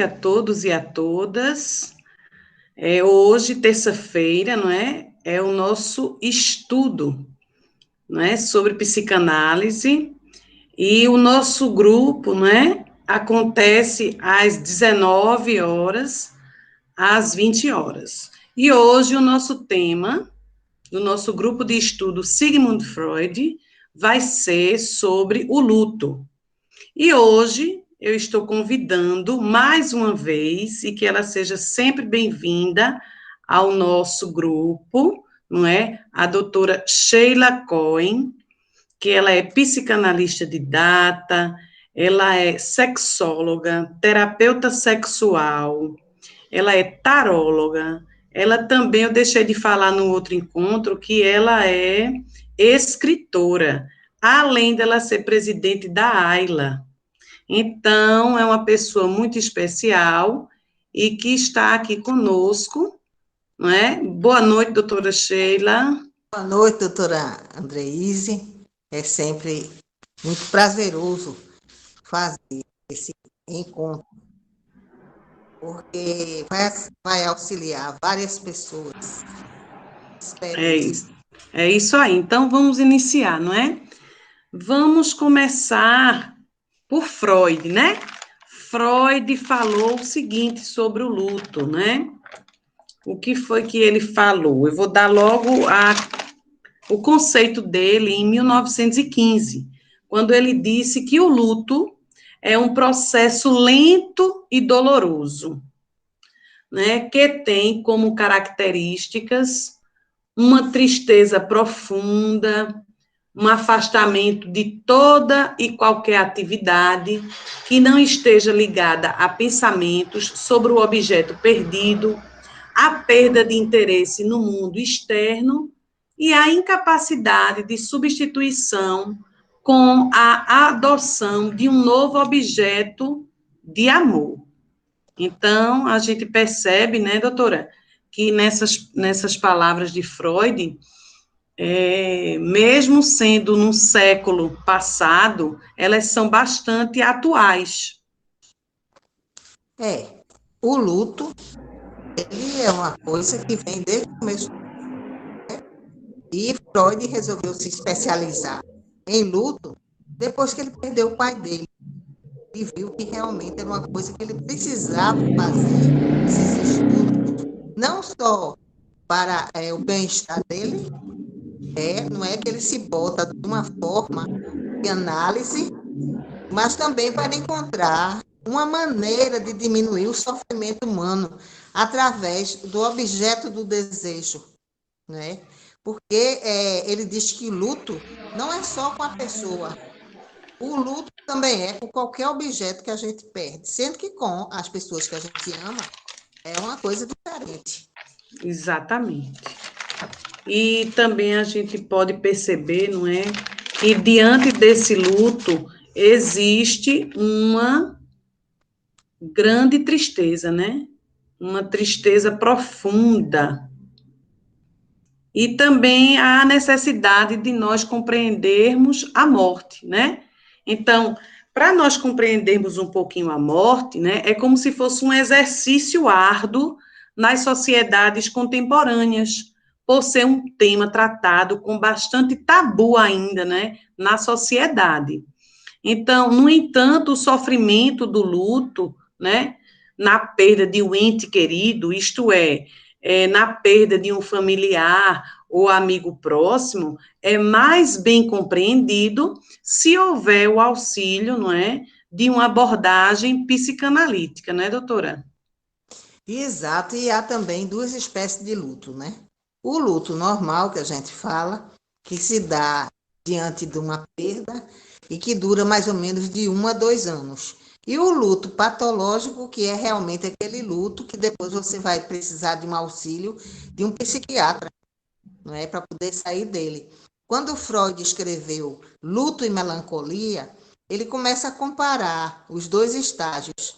A todos e a todas. Hoje, terça-feira, não é? É o nosso estudo, não é? Sobre psicanálise. E o nosso grupo, não é? Acontece às 19 horas, às 20 horas. E hoje o nosso tema, do nosso grupo de estudo Sigmund Freud, vai ser sobre o luto. E hoje eu estou convidando mais uma vez, e que ela seja sempre bem-vinda ao nosso grupo, não é? A doutora Sheila Cohen, que ela é psicanalista de data, ela é sexóloga, terapeuta sexual, ela é taróloga, ela também, eu deixei de falar no outro encontro, que ela é escritora, além dela ser presidente da AILA. Então, é uma pessoa muito especial e que está aqui conosco, não é? Boa noite, doutora Sheila. Boa noite, doutora Andreise. É sempre muito prazeroso fazer esse encontro, porque vai auxiliar várias pessoas. Espero É isso. isso, é isso aí. Então, vamos iniciar, não é? Vamos começar por Freud, né? Freud falou o seguinte sobre o luto, né? O que foi que ele falou? Eu vou dar logo o conceito dele em 1915, quando ele disse que o luto é um processo lento e doloroso, né, que tem como características uma tristeza profunda, um afastamento de toda e qualquer atividade que não esteja ligada a pensamentos sobre o objeto perdido, a perda de interesse no mundo externo e a incapacidade de substituição com a adoção de um novo objeto de amor. Então, a gente percebe, né, doutora, que nessas palavras de Freud, mesmo sendo no século passado, elas são bastante atuais. O luto, ele é uma coisa que vem desde o começo, e Freud resolveu se especializar em luto depois que ele perdeu o pai dele. E viu que realmente era uma coisa que ele precisava fazer, esses estudos, não só para o bem-estar dele, não é que ele se bota de uma forma de análise, mas também para encontrar uma maneira de diminuir o sofrimento humano através do objeto do desejo, né? Porque ele diz que luto não é só com a pessoa, o luto também é com qualquer objeto que a gente perde, sendo que com as pessoas que a gente ama é uma coisa diferente. Exatamente. E também a gente pode perceber, não é, que diante desse luto existe uma grande tristeza, né? Uma tristeza profunda. E também a necessidade de nós compreendermos a morte, né? Então, para nós compreendermos um pouquinho a morte, né, é como se fosse um exercício árduo nas sociedades contemporâneas, por ser um tema tratado com bastante tabu ainda, né, na sociedade. Então, no entanto, o sofrimento do luto, né, na perda de um ente querido, isto na perda de um familiar ou amigo próximo, é mais bem compreendido se houver o auxílio, não é, de uma abordagem psicanalítica, não é, doutora? Exato, e há também duas espécies de luto, né? O luto normal, que a gente fala, que se dá diante de uma perda e que dura mais ou menos de 1 a 2 anos. E o luto patológico, que é realmente aquele luto que depois você vai precisar de um auxílio de um psiquiatra, não é, para poder sair dele. Quando Freud escreveu Luto e Melancolia, ele começa a comparar os dois estágios,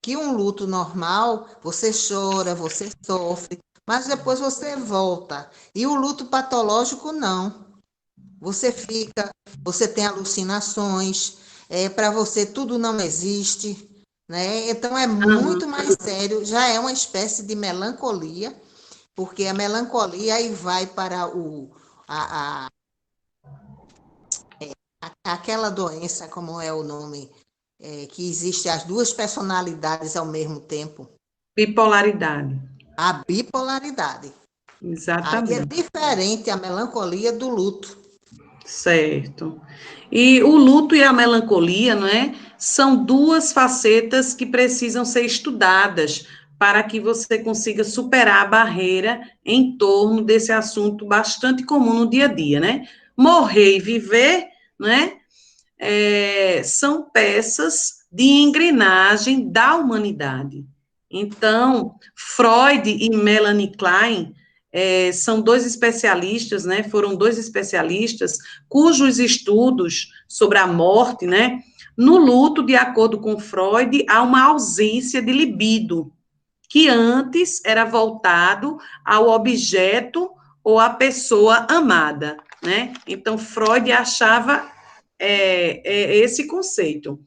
que um luto normal, você chora, você sofre, mas depois você volta. E o luto patológico, não. Você fica, você tem alucinações, para você tudo não existe, né? Então é muito mais sério, já é uma espécie de melancolia, porque a melancolia aí vai para aquela doença, como é o nome, que existe as duas personalidades ao mesmo tempo, Bipolaridade. a bipolaridade. Aí é Exatamente. diferente a melancolia do luto. Certo. E o luto e a melancolia, não é? São duas facetas que precisam ser estudadas para que você consiga superar a barreira em torno desse assunto bastante comum no dia a dia, né? Morrer e viver, né? São peças de engrenagem da humanidade. Então, Freud e Melanie Klein são dois especialistas, né? Foram dois especialistas cujos estudos sobre a morte, né? No luto, de acordo com Freud, há uma ausência de libido, que antes era voltado ao objeto ou à pessoa amada, né? Então, Freud achava esse conceito.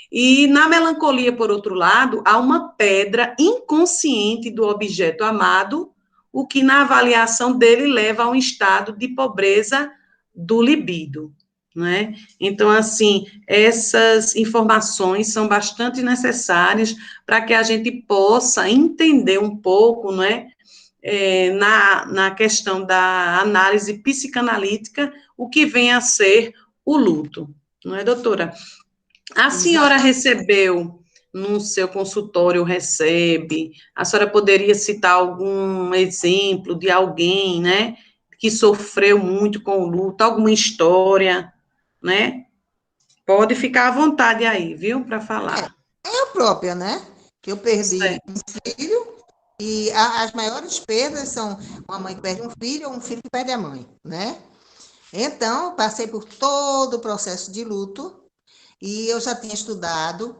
E na melancolia, por outro lado, há uma pedra inconsciente do objeto amado, o que na avaliação dele leva a um estado de pobreza do libido, né? Então, assim, essas informações são bastante necessárias para que a gente possa entender um pouco, não é? Na questão da análise psicanalítica, o que vem a ser o luto, não é, doutora? A senhora Exatamente. recebeu no seu consultório, recebe, a senhora poderia citar algum exemplo de alguém, né, que sofreu muito com o luto, alguma história, né? Pode ficar à vontade aí, viu, para falar. Eu própria, né? Que eu perdi Certo. um filho, e as maiores perdas são uma mãe que perde um filho ou um filho que perde a mãe, né? Então, passei por todo o processo de luto e eu já tinha estudado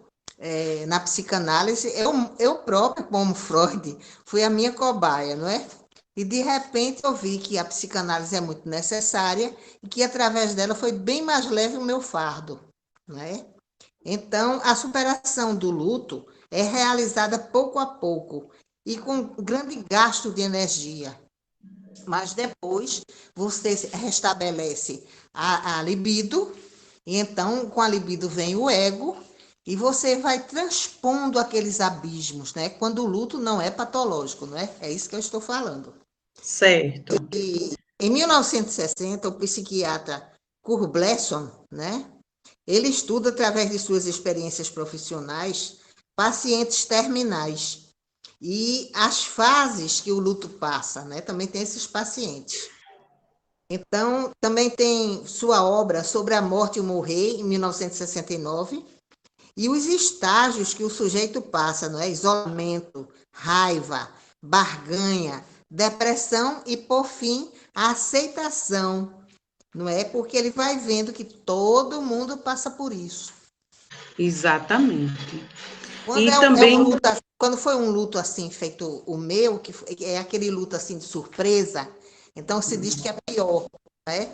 na psicanálise. Eu própria, como Freud, fui a minha cobaia, não é? E de repente eu vi que a psicanálise é muito necessária e que através dela foi bem mais leve o meu fardo, né? Então, a superação do luto é realizada pouco a pouco e com grande gasto de energia. Mas depois você restabelece a libido, e então com a libido vem o ego, e você vai transpondo aqueles abismos, né? Quando o luto não é patológico, não é? É isso que eu estou falando. Certo. E em 1960, o psiquiatra Kurt Blesson, né? Ele estuda, através de suas experiências profissionais, pacientes terminais e as fases que o luto passa, né? Também tem esses pacientes. Então, também tem sua obra sobre a morte e o morrer, em 1969, e os estágios que o sujeito passa, não é? Isolamento, raiva, barganha, depressão e, por fim, a aceitação, não é? Porque ele vai vendo que todo mundo passa por isso. Exatamente. Quando E é um também, luto, quando foi um luto assim feito o meu, que é aquele luto assim de surpresa, então se diz que é pior, né?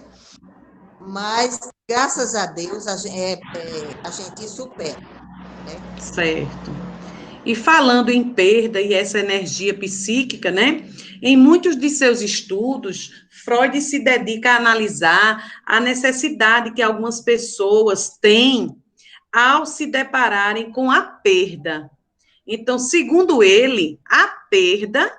Mas graças a Deus a gente supera, né? certo. E falando em perda e essa energia psíquica, né? Em muitos de seus estudos, Freud se dedica a analisar a necessidade que algumas pessoas têm ao se depararem com a perda. Então, segundo ele, a perda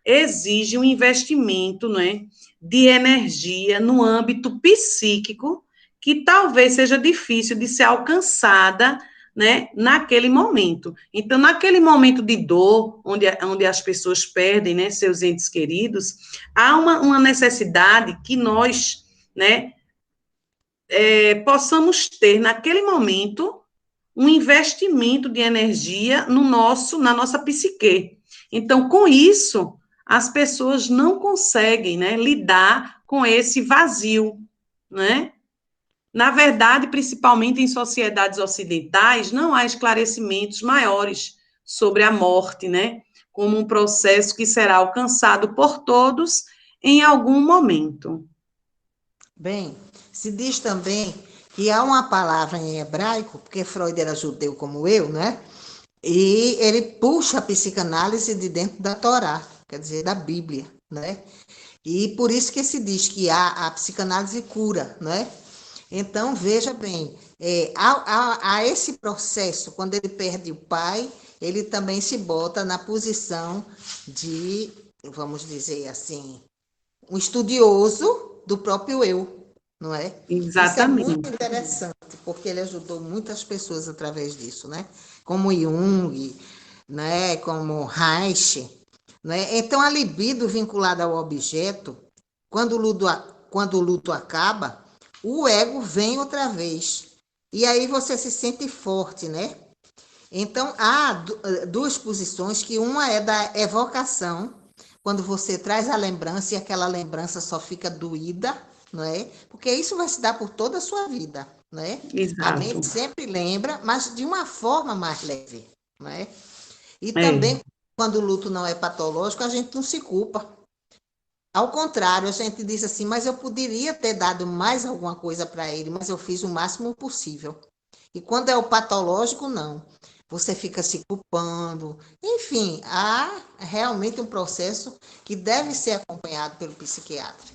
exige um investimento, né, de energia no âmbito psíquico que talvez seja difícil de ser alcançada, né, naquele momento. Então, naquele momento de dor, onde as pessoas perdem, né, seus entes queridos, há uma necessidade que nós, né, possamos ter naquele momento um investimento de energia na nossa psique. Então, com isso, as pessoas não conseguem, né, lidar com esse vazio, né? Na verdade, principalmente em sociedades ocidentais, não há esclarecimentos maiores sobre a morte, né? Como um processo que será alcançado por todos em algum momento. Bem, se diz também que há uma palavra em hebraico, porque Freud era judeu como eu, né? E ele puxa a psicanálise de dentro da Torá, quer dizer, da Bíblia, né? E por isso que se diz que a psicanálise cura, né? Então, veja bem, a esse processo, quando ele perde o pai, ele também se bota na posição de, vamos dizer assim, um estudioso do próprio eu, não é? Isso é muito Exatamente. interessante, porque ele ajudou muitas pessoas através disso, né? Como Jung, né? Como Reich, né? Então, a libido vinculada ao objeto, quando quando o luto acaba, o ego vem outra vez. E aí você se sente forte, né? Então, há duas posições, que uma é da evocação, quando você traz a lembrança e aquela lembrança só fica doída, não é? Porque isso vai se dar por toda a sua vida, não é? A Exato. mente sempre lembra, mas de uma forma mais leve, não é? E É, também, quando o luto não é patológico, a gente não se culpa. Ao contrário, a gente diz assim, mas eu poderia ter dado mais alguma coisa para ele, mas eu fiz o máximo possível. E quando é o patológico, não. Você fica se culpando. Enfim, há realmente um processo que deve ser acompanhado pelo psiquiatra.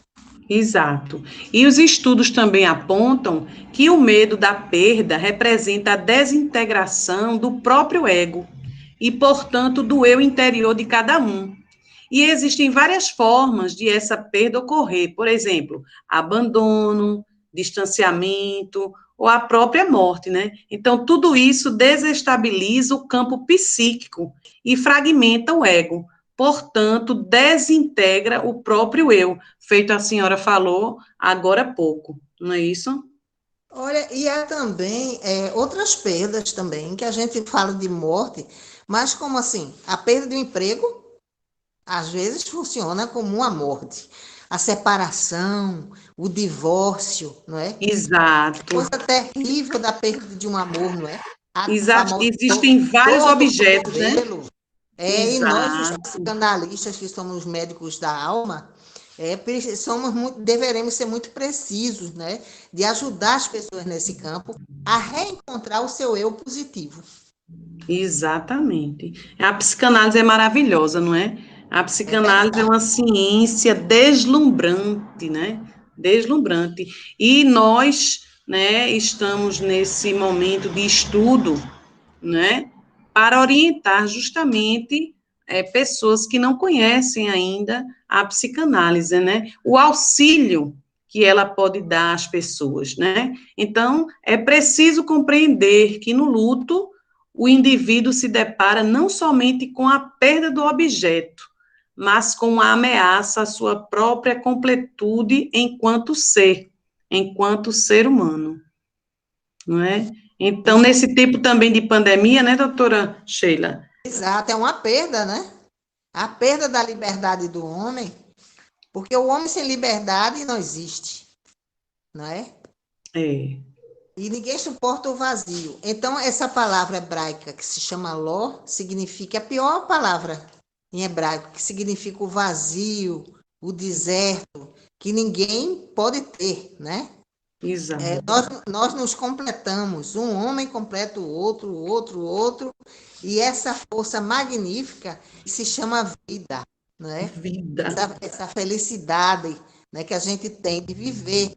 exato. E os estudos também apontam que o medo da perda representa a desintegração do próprio ego e, portanto, do eu interior de cada um. E existem várias formas de essa perda ocorrer, por exemplo, abandono, distanciamento ou a própria morte, né? Então, tudo isso desestabiliza o campo psíquico e fragmenta o ego. Portanto, desintegra o próprio eu, feito a senhora falou agora há pouco, não é isso? Olha, e há também outras perdas também, que a gente fala de morte, mas como assim? A perda do emprego, às vezes funciona como uma morte. A separação, o divórcio, não é? Exato. Coisa terrível da perda de um amor, não é? A Exato. famosa Existem vários dor do objetos, né? cotovelo. E nós, os Exato. psicanalistas, que somos os médicos da alma, somos muito, deveremos ser muito precisos, né? De ajudar as pessoas nesse campo a reencontrar o seu eu positivo. Exatamente. A psicanálise é maravilhosa, não é? A É psicanálise é verdade. uma ciência deslumbrante, né? Deslumbrante. E nós, né, estamos nesse momento de estudo, né, para orientar justamente pessoas que não conhecem ainda a psicanálise, né? O auxílio que ela pode dar às pessoas, né? Então, é preciso compreender que no luto o indivíduo se depara não somente com a perda do objeto, mas com a ameaça à sua própria completude enquanto ser humano, não é? Então, E, nesse tempo também de pandemia, né, doutora Sheila? exato, é uma perda, né? A perda da liberdade do homem, porque o homem sem liberdade não existe, não é? É, E ninguém suporta o vazio. Então, essa palavra hebraica que se chama ló, significa a pior palavra em hebraico, que significa o vazio, o deserto, que ninguém pode ter, né? exato, Nós nos completamos, um homem completa o outro, o outro, e essa força magnífica se chama vida, né? vida, Essa felicidade, né, que a gente tem de viver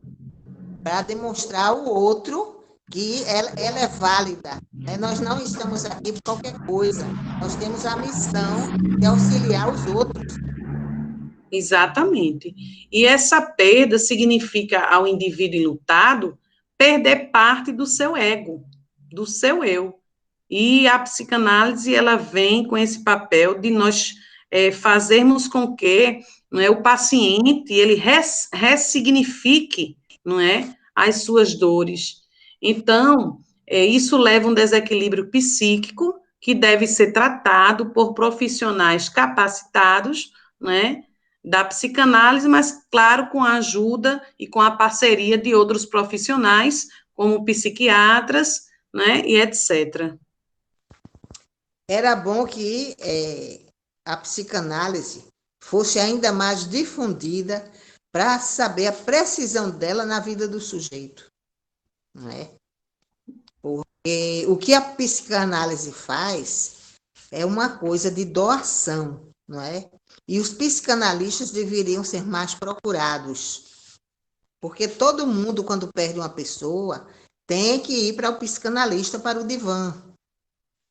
para demonstrar ao outro que ela é válida. Né? Nós não estamos aqui por qualquer coisa. Nós temos a missão de auxiliar os outros. exatamente. E essa perda significa ao indivíduo enlutado perder parte do seu ego, do seu eu. E a psicanálise, ela vem com esse papel de nós fazermos com que, não é, o paciente, ele ressignifique, não é, as suas dores. Então, isso leva a um desequilíbrio psíquico que deve ser tratado por profissionais capacitados, né, da psicanálise, mas, claro, com a ajuda e com a parceria de outros profissionais, como psiquiatras, né, e etc. Era bom que a psicanálise fosse ainda mais difundida para saber a precisão dela na vida do sujeito. Não é? Porque o que a psicanálise faz é uma coisa de doação, não é? E os psicanalistas deveriam ser mais procurados, porque todo mundo, quando perde uma pessoa, tem que ir para o psicanalista, para o divã,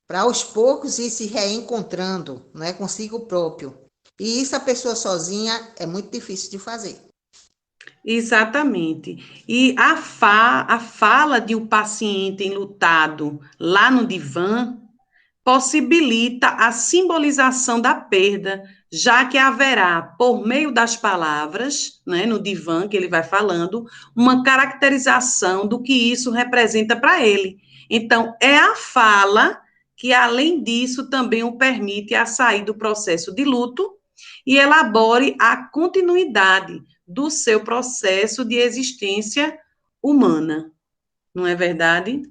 para aos poucos ir se reencontrando, não é, consigo próprio. E isso a pessoa sozinha é muito difícil de fazer. Exatamente. E a fala de um paciente enlutado lá no divã possibilita a simbolização da perda, já que haverá, por meio das palavras, né, no divã que ele vai falando, uma caracterização do que isso representa para ele. Então, é a fala que, além disso, também o permite a sair do processo de luto e elabore a continuidade do seu processo de existência humana. Não é verdade?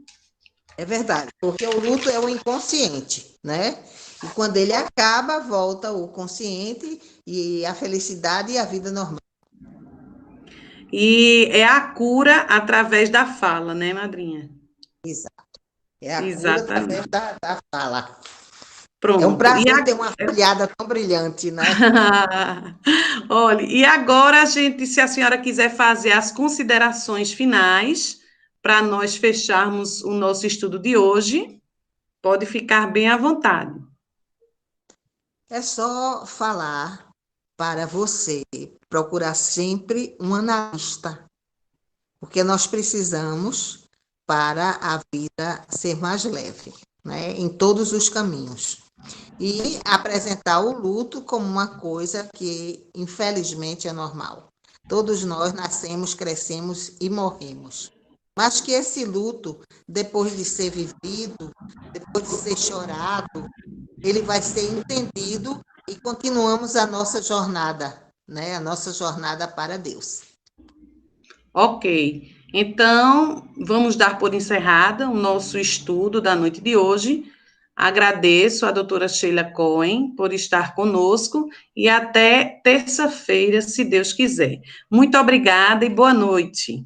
É verdade, porque o luto é o inconsciente, né? E quando ele acaba, volta o consciente e a felicidade e a vida normal. E é a cura através da fala, né, madrinha? Exato. É a cura através Exatamente. da fala. É um Pronto. prazer ter uma filhada tão brilhante, né? Olha, e agora a gente, se a senhora quiser fazer as considerações finais para nós fecharmos o nosso estudo de hoje, pode ficar bem à vontade. É só falar para você procurar sempre um analista, porque nós precisamos para a vida ser mais leve, né? Em todos os caminhos. E apresentar o luto como uma coisa que, infelizmente, é normal. Todos nós nascemos, crescemos e morremos. Mas que esse luto, depois de ser vivido, depois de ser chorado, ele vai ser entendido e continuamos a nossa jornada, né? A nossa jornada para Deus. Ok. Então, vamos dar por encerrada o nosso estudo da noite de hoje. Agradeço a doutora Sheila Cohen por estar conosco e até terça-feira, se Deus quiser. Muito obrigada e boa noite.